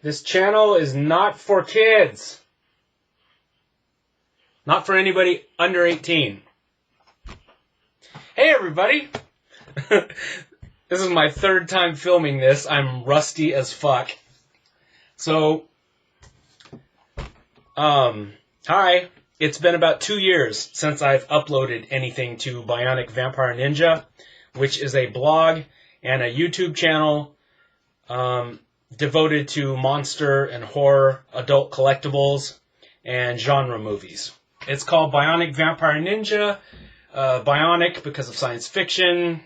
This channel is not for kids. Not for anybody under 18. Hey everybody! This is my third time filming this. I'm rusty as fuck. So, hi. It's been about 2 years since I've uploaded anything to Bionic Vampire Ninja, which is a blog and a YouTube channel devoted to monster and horror, adult collectibles, and genre movies. It's called Bionic Vampire Ninja, Bionic because of science fiction,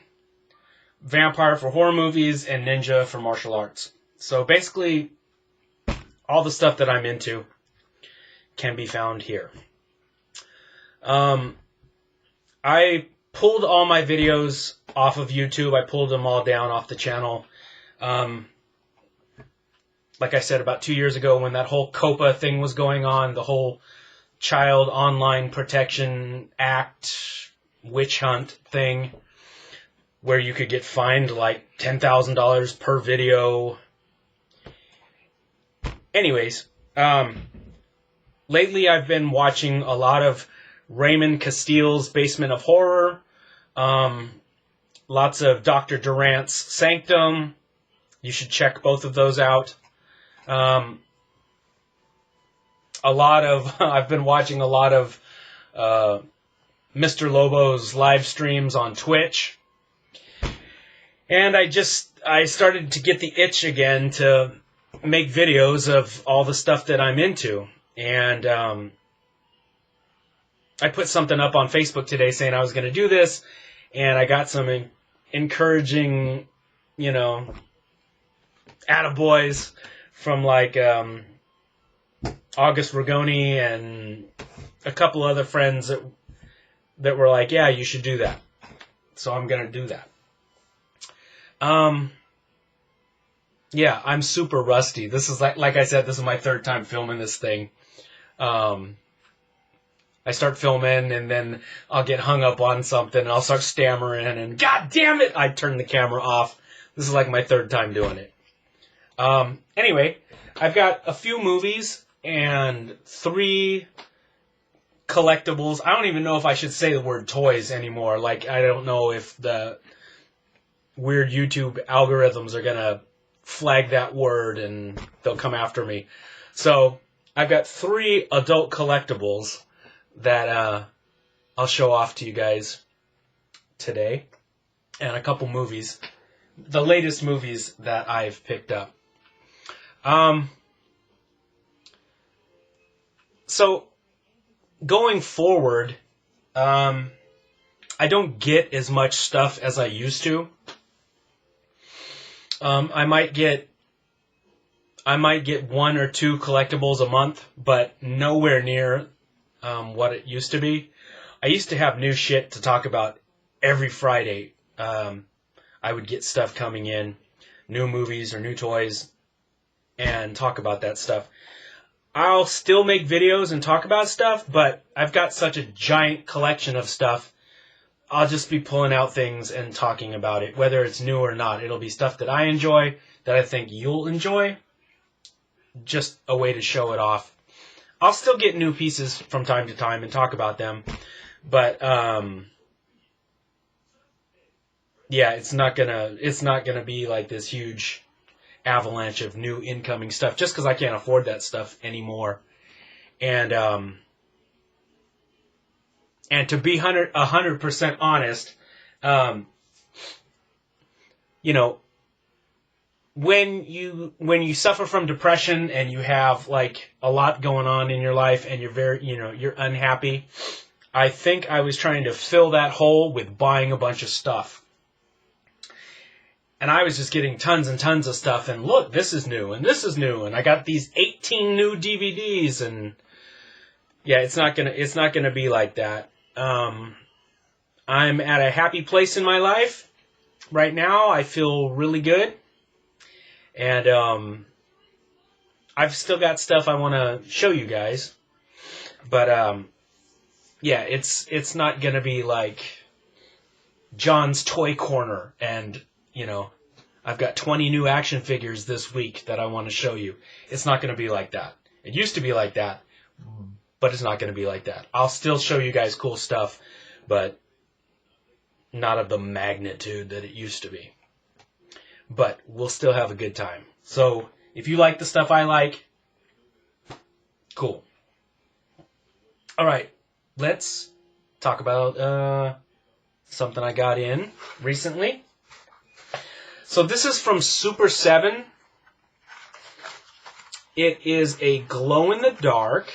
vampire for horror movies, and ninja for martial arts. So basically, all the stuff that I'm into can be found here. I pulled all my videos off of YouTube. I pulled them all down off the channel. Like I said, about 2 years ago when that whole COPA thing was going on, the whole Child Online Protection Act witch hunt thing, where you could get fined like $10,000 per video. Anyways, lately I've been watching a lot of Raymond Castile's Basement of Horror, lots of Dr. Durant's Sanctum. You should check both of those out. I've been watching a lot of Mr. Lobo's live streams on Twitch. And I started to get the itch again to make videos of all the stuff that I'm into. And I put something up on Facebook today saying I was going to do this, and I got some encouraging, attaboys from like August Ragoni and a couple other friends that were like, yeah, you should do that. So I'm going to do that. Yeah, I'm super rusty. This is like I said, this is my third time filming this thing. I start filming and then I'll get hung up on something and I'll start stammering and God damn it, I turn the camera off. This is like my third time doing it. Anyway, I've got a few movies and 3 collectibles. I don't even know if I should say the word toys anymore. Like, I don't know if the weird YouTube algorithms are going to flag that word and they'll come after me. So, I've got 3 adult collectibles that I'll show off to you guys today. And a couple movies. The latest movies that I've picked up. So, going forward, I don't get as much stuff as I used to. I might get 1 or 2 collectibles a month, but nowhere near what it used to be. I used to have new shit to talk about every Friday. I would get stuff coming in, new movies or new toys, and talk about that stuff. I'll still make videos and talk about stuff, but I've got such a giant collection of stuff, I'll just be pulling out things and talking about it, whether it's new or not. It'll be stuff that I enjoy, that I think you'll enjoy, just a way to show it off. I'll still get new pieces from time to time and talk about them, but yeah, it's not gonna be like this huge avalanche of new incoming stuff just because I can't afford that stuff anymore. And to be 100% honest, when you suffer from depression and you have like a lot going on in your life and you're unhappy, I think I was trying to fill that hole with buying a bunch of stuff. And I was just getting tons and tons of stuff, and look, this is new, and this is new, and I got these 18 new DVDs, and yeah, it's not gonna be like that. I'm at a happy place in my life right now. I feel really good, and I've still got stuff I want to show you guys, but yeah, it's not gonna be like John's Toy Corner and I've got 20 new action figures this week that I want to show you. It's not going to be like that. It used to be like that, but it's not going to be like that. I'll still show you guys cool stuff, but not of the magnitude that it used to be. But we'll still have a good time. So if you like the stuff I like, cool. All right, let's talk about something I got in recently. So this is from Super 7. It is a glow-in-the-dark.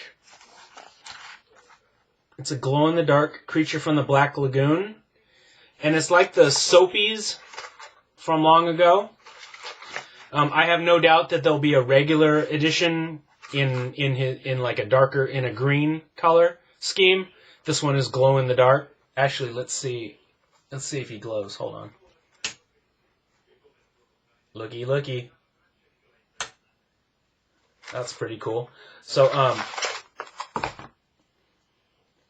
It's a glow-in-the-dark creature from the Black Lagoon. And it's like the Soapies from long ago. I have no doubt that there'll be a regular edition in like a darker, in a green color scheme. This one is glow-in-the-dark. Actually, let's see if he glows. Hold on. Looky, looky. That's pretty cool. So,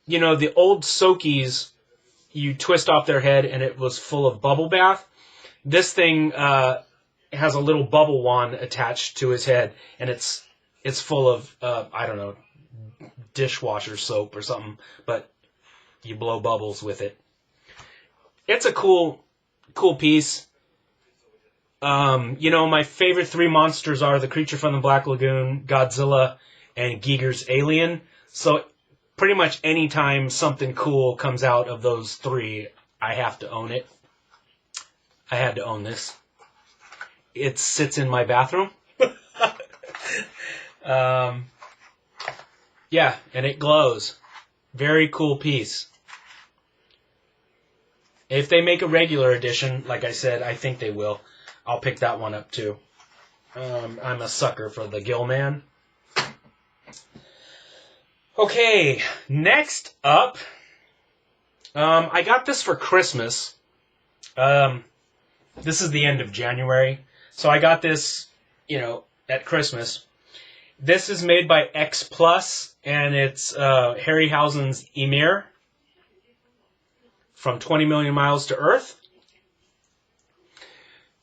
the old Soakies, you twist off their head and it was full of bubble bath. This thing has a little bubble wand attached to his head, and it's full of, I don't know, dishwasher soap or something, but you blow bubbles with it. It's a cool piece. My favorite three monsters are the creature from the Black Lagoon, Godzilla, and Giger's Alien. So pretty much any time something cool comes out of those three, I have to own it. I had to own this. It sits in my bathroom. Yeah, and it glows. Very cool piece. If they make a regular edition, like I said, I think they will. I'll pick that one up too. I'm a sucker for the Gillman. Okay, next up, I got this for Christmas. This is the end of January, so I got this, at Christmas. This is made by X Plus, and it's Harryhausen's Emir from 20 Million Miles to Earth.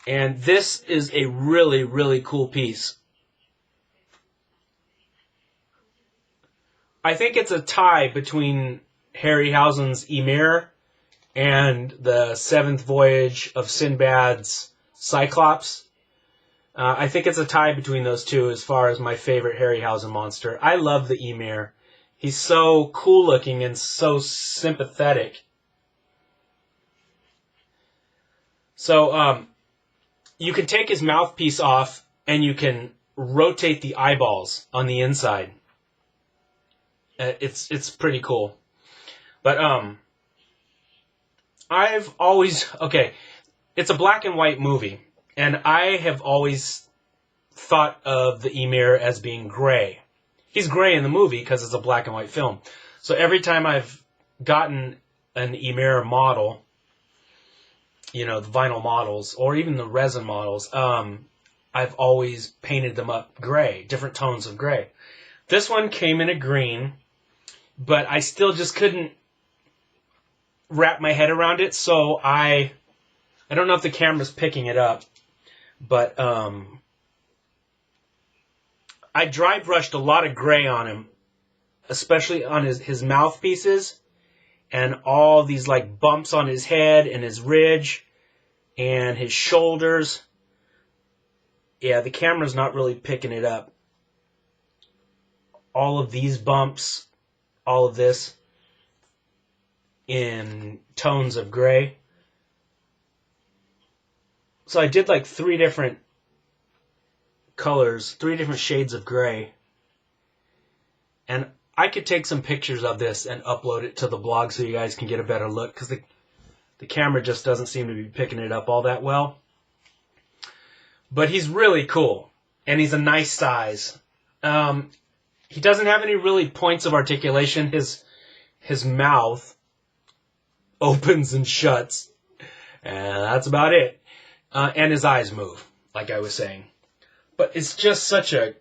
And this is a really, really cool piece. I think it's a tie between Harryhausen's Emir and the Seventh Voyage of Sinbad's Cyclops. I think it's a tie between those two as far as my favorite Harryhausen monster. I love the Emir. He's so cool looking and so sympathetic. So, you can take his mouthpiece off and you can rotate the eyeballs on the inside. It's pretty cool. But, it's a black and white movie. And I have always thought of the Emir as being gray. He's gray in the movie because it's a black and white film. So every time I've gotten an Emir model, the vinyl models, or even the resin models, I've always painted them up gray, different tones of gray. This one came in a green, but I still just couldn't wrap my head around it, so I don't know if the camera's picking it up, but I dry brushed a lot of gray on him, especially on his mouthpieces, and all these like bumps on his head and his ridge and his shoulders. Yeah, the camera's not really picking it up. All of these bumps, all of this in tones of gray. So I did like 3 different colors, 3 different shades of gray. And I could take some pictures of this and upload it to the blog so you guys can get a better look, because the camera just doesn't seem to be picking it up all that well. But he's really cool, and he's a nice size. He doesn't have any really points of articulation. His mouth opens and shuts, and that's about it. And his eyes move, like I was saying. But it's just such a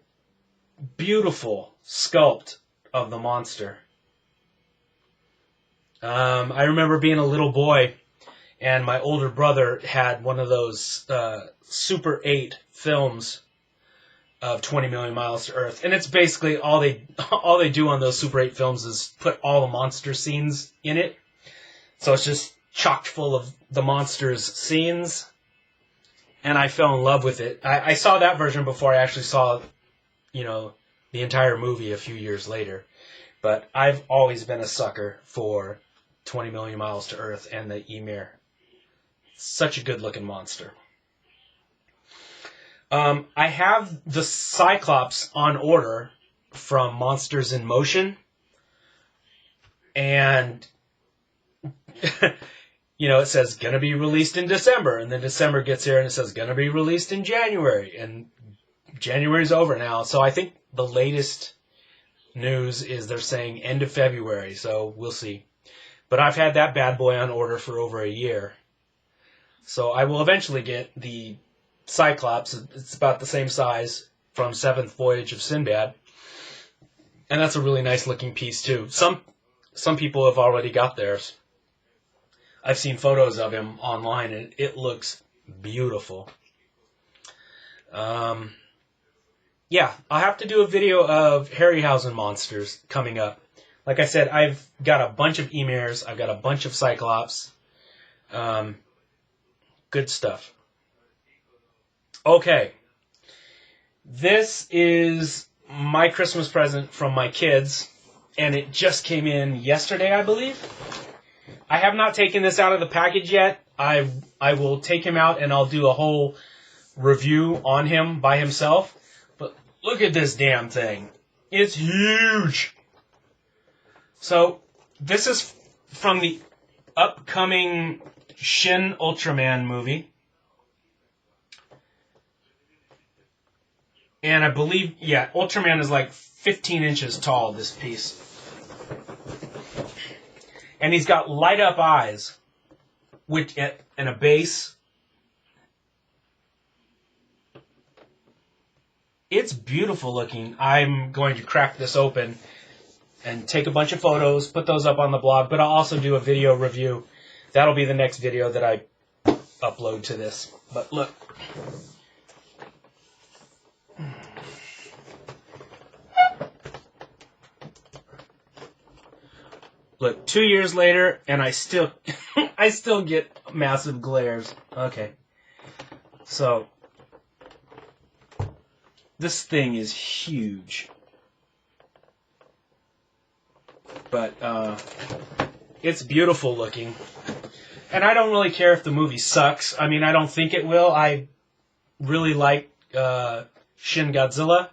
beautiful sculpt of the monster. I remember being a little boy and my older brother had one of those Super 8 films of 20 Million Miles to Earth, and it's basically all they do on those Super 8 films is put all the monster scenes in it. So it's just chock full of the monsters scenes, and I fell in love with it. I saw that version before I actually saw, the entire movie a few years later. But I've always been a sucker for 20 Million Miles to Earth and the Emir. Such a good-looking monster. I have the Cyclops on order from Monsters in Motion. And, it says, gonna be released in December. And then December gets here and it says, gonna be released in January. And January's over now. So I think the latest news is they're saying end of February. So we'll see. But I've had that bad boy on order for over a year. So I will eventually get the Cyclops. It's about the same size from Seventh Voyage of Sinbad. And that's a really nice looking piece too. Some people have already got theirs. I've seen photos of him online and it looks beautiful. Yeah, I'll have to do a video of Harryhausen monsters coming up. Like I said, I've got a bunch of Emirs. I've got a bunch of Cyclops. Good stuff. Okay. This is my Christmas present from my kids, and it just came in yesterday, I believe. I have not taken this out of the package yet. I will take him out, and I'll do a whole review on him by himself. But look at this damn thing. It's huge. So, this is from the upcoming Shin Ultraman movie. And I believe, Ultraman is like 15 inches tall, this piece. And he's got light up eyes, and a base. It's beautiful looking. I'm going to crack this open and take a bunch of photos, put those up on the blog, but I'll also do a video review. That'll be the next video that I upload to this. But look. Look, 2 years later, and I still get massive glares. Okay. So, this thing is huge. But, it's beautiful looking. And I don't really care if the movie sucks. I mean, I don't think it will. I really like Shin Godzilla.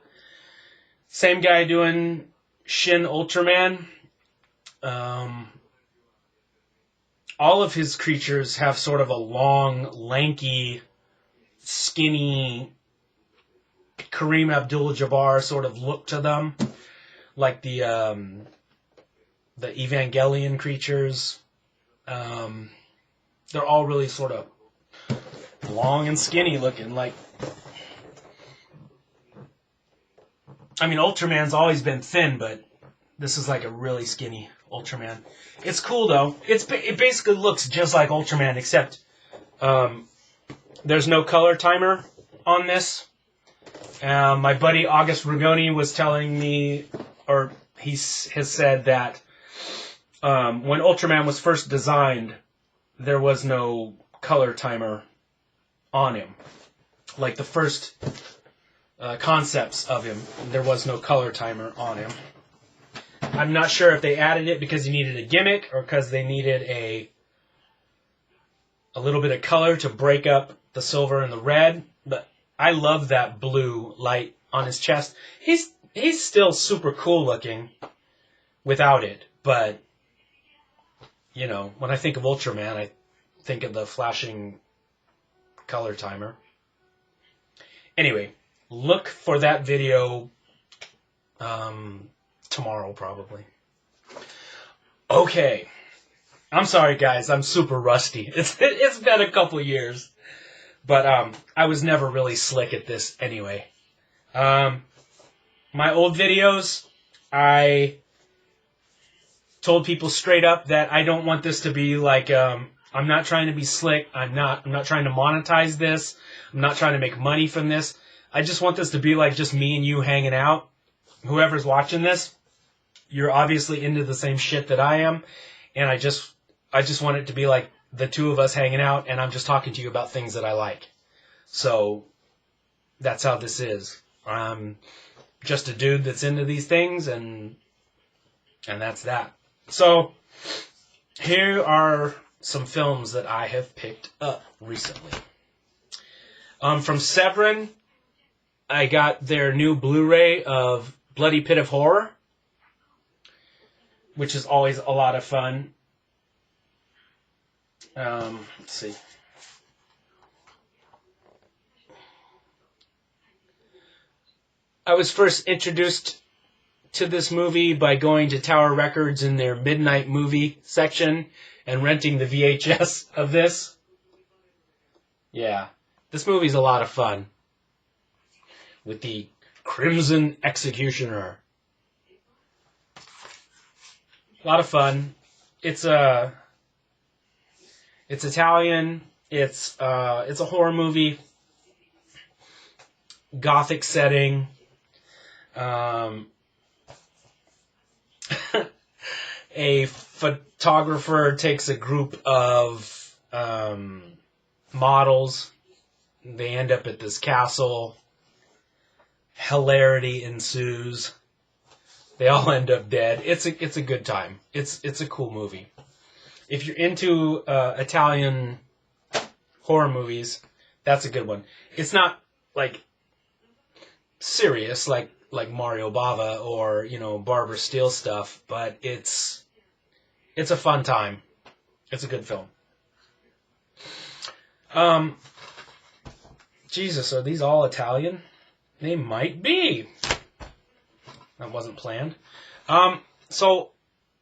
Same guy doing Shin Ultraman. All of his creatures have sort of a long, lanky, skinny Kareem Abdul-Jabbar sort of look to them, like the Evangelion creatures. They're all really sort of long and skinny looking. Like, I mean, Ultraman's always been thin, but this is like a really skinny Ultraman. It's cool though. It basically looks just like Ultraman, except there's no color timer on this. My buddy August Rugoni was telling me, or he has said that when Ultraman was first designed, there was no color timer on him. Like the first concepts of him, there was no color timer on him. I'm not sure if they added it because he needed a gimmick or because they needed a little bit of color to break up the silver and the red. But I love that blue light on his chest. He's still super cool looking without it. But, when I think of Ultraman, I think of the flashing color timer. Anyway, look for that video tomorrow, probably. Okay. I'm sorry, guys. I'm super rusty. It's been a couple years. But I was never really slick at this anyway. My old videos, I told people straight up that I don't want this to be like a I'm not trying to be slick. I'm not trying to monetize this. I'm not trying to make money from this. I just want this to be like just me and you hanging out. Whoever's watching this, you're obviously into the same shit that I am, and I just want it to be like the two of us hanging out, and I'm just talking to you about things that I like. So that's how this is. I'm just a dude that's into these things, and that's that. So here are some films that I have picked up recently. From Severin, I got their new Blu-ray of Bloody Pit of Horror, which is always a lot of fun. Let's see. I was first introduced to this movie by going to Tower Records in their midnight movie section and renting the VHS of this. Yeah, this movie's a lot of fun. With the Crimson Executioner. A lot of fun. It's Italian. It's a horror movie. Gothic setting. A photographer takes a group of models. They end up at this castle. Hilarity ensues. They all end up dead. It's a good time. It's a cool movie. If you're into Italian horror movies, that's a good one. It's not like serious like Mario Bava or Barbara Steele stuff, but it's a fun time. It's a good film. Jesus, are these all Italian? They might be. That wasn't planned. So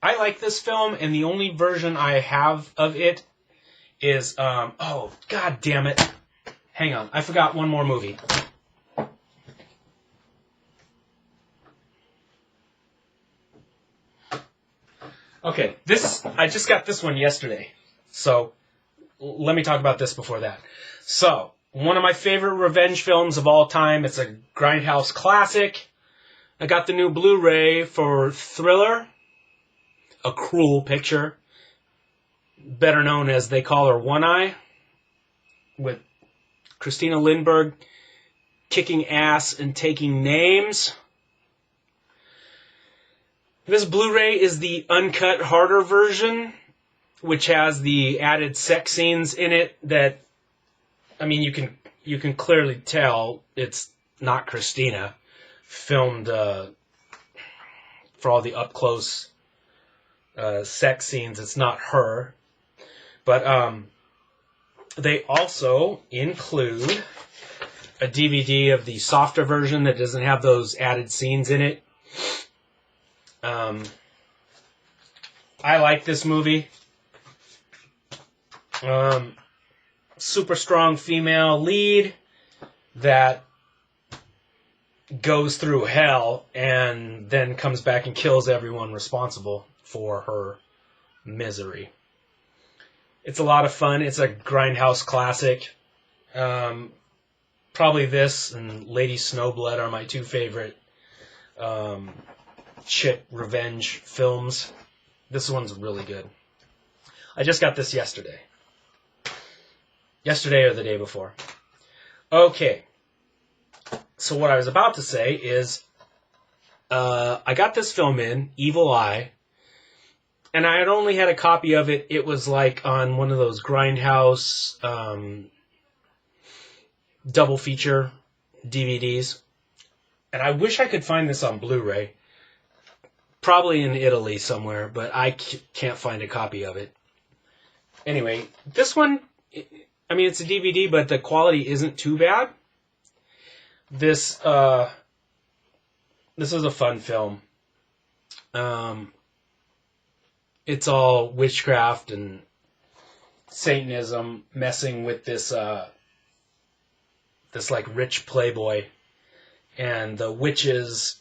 I like this film, and the only version I have of it is oh god damn it. Hang on, I forgot one more movie. Okay, I just got this one yesterday. So let me talk about this before that. So, one of my favorite revenge films of all time. It's a Grindhouse classic. I got the new Blu-ray for Thriller, A Cruel Picture, better known as They Call Her One Eye, with Christina Lindbergh kicking ass and taking names. This Blu-ray is the uncut, harder version, which has the added sex scenes in it that, I mean, you can clearly tell it's not Christina. Filmed for all the up-close sex scenes. It's not her. But they also include a DVD of the softer version that doesn't have those added scenes in it. I like this movie. Super strong female lead that goes through hell and then comes back and kills everyone responsible for her misery. It's a lot of fun. It's a Grindhouse classic. Probably this and Lady Snowblood are my two favorite chick revenge films. This one's really good. I just got this yesterday. Yesterday or the day before. Okay. So what I was about to say is, I got this film in, Evil Eye, and I had only had a copy of it. It was like on one of those Grindhouse double feature DVDs. And I wish I could find this on Blu-ray. Probably in Italy somewhere, but I can't find a copy of it. Anyway, this one, I mean, it's a DVD, but the quality isn't too bad. This is a fun film. It's all witchcraft and Satanism messing with this like rich playboy, and the witches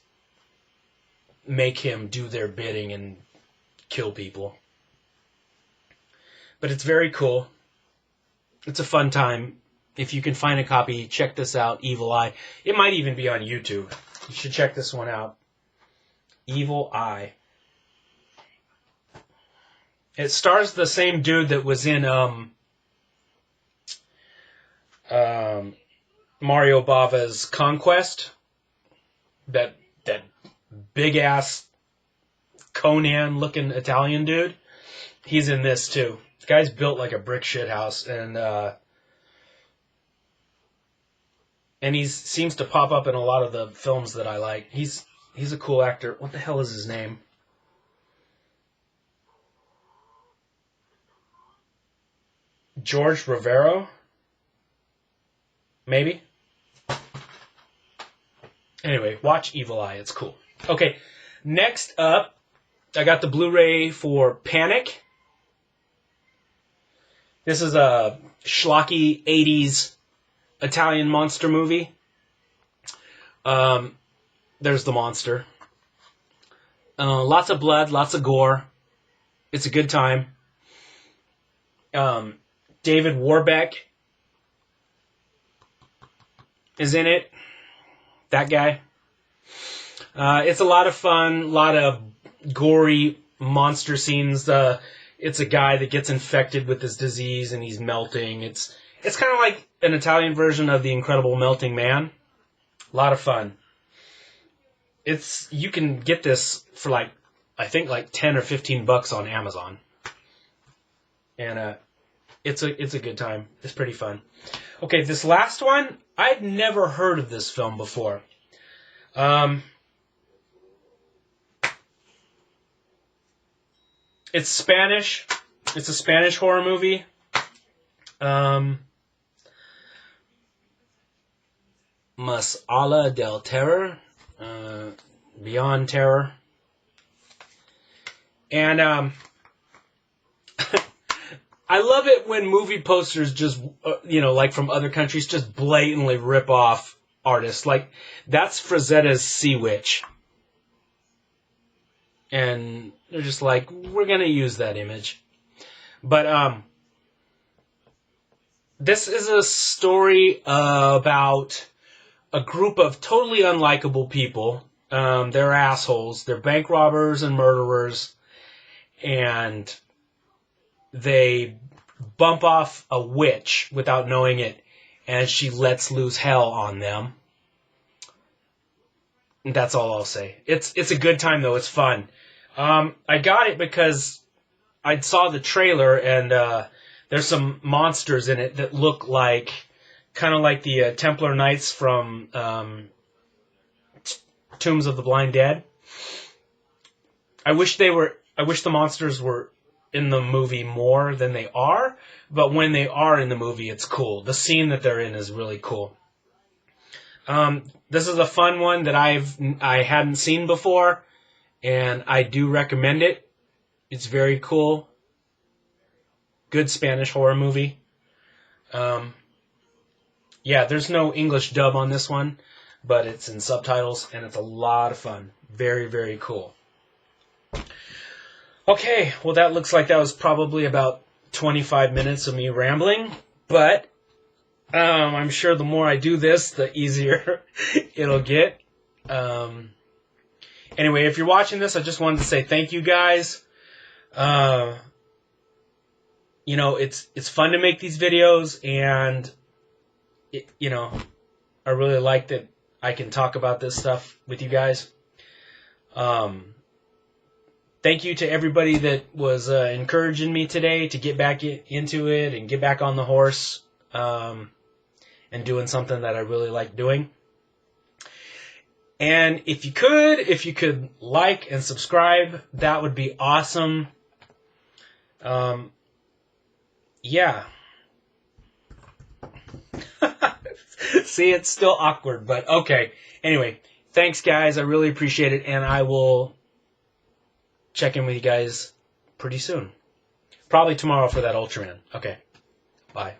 make him do their bidding and kill people. But it's very cool. It's a fun time. If you can find a copy, check this out, Evil Eye. It might even be on YouTube. You should check this one out. Evil Eye. It stars the same dude that was in Mario Bava's Conquest. That big ass Conan looking Italian dude. He's in this too. This guy's built like a brick shit house, and he seems to pop up in a lot of the films that I like. He's a cool actor. What the hell is his name? George Rivero? Maybe? Anyway, watch Evil Eye. It's cool. Okay, next up, I got the Blu-ray for Panic. This is a schlocky 80s Italian monster movie. There's the monster. Lots of blood, lots of gore. It's a good time. David Warbeck is in it. That guy. It's a lot of fun, a lot of gory monster scenes. It's a guy that gets infected with this disease and he's melting. It's kind of like an Italian version of The Incredible Melting Man. A lot of fun. You can get this for I think 10 or $15 on Amazon. And it's a good time. It's pretty fun. Okay, this last one, I'd never heard of this film before. It's Spanish. It's a Spanish horror movie. Más Allá del Terror. Beyond Terror. And I love it when movie posters just, like from other countries, just blatantly rip off artists. Like, that's Frazetta's Sea Witch. And they're just like, we're going to use that image. But this is a story about a group of totally unlikable people. They're assholes. They're bank robbers and murderers. And they bump off a witch without knowing it, and she lets loose hell on them. That's all I'll say. It's a good time, though. It's fun. I got it because I saw the trailer, and there's some monsters in it that look kind of like the Templar Knights from Tombs of the Blind Dead. I wish the monsters were in the movie more than they are, but when they are in the movie, it's cool. The scene that they're in is really cool. This is a fun one that I hadn't seen before, and I do recommend it. It's very cool. Good Spanish horror movie. Yeah, there's no English dub on this one, but it's in subtitles, and it's a lot of fun. Very, very cool. Okay, well, that looks like that was probably about 25 minutes of me rambling, but I'm sure the more I do this, the easier it'll get. Anyway, if you're watching this, I just wanted to say thank you guys. It's fun to make these videos, and I really like that I can talk about this stuff with you guys. Thank you to everybody that was encouraging me today to get back into it and get back on the horse and doing something that I really like doing. And if you could like and subscribe, that would be awesome. Yeah. See, it's still awkward, but okay. Anyway, thanks, guys. I really appreciate it, and I will check in with you guys pretty soon. Probably tomorrow for that Ultraman. Okay. Bye.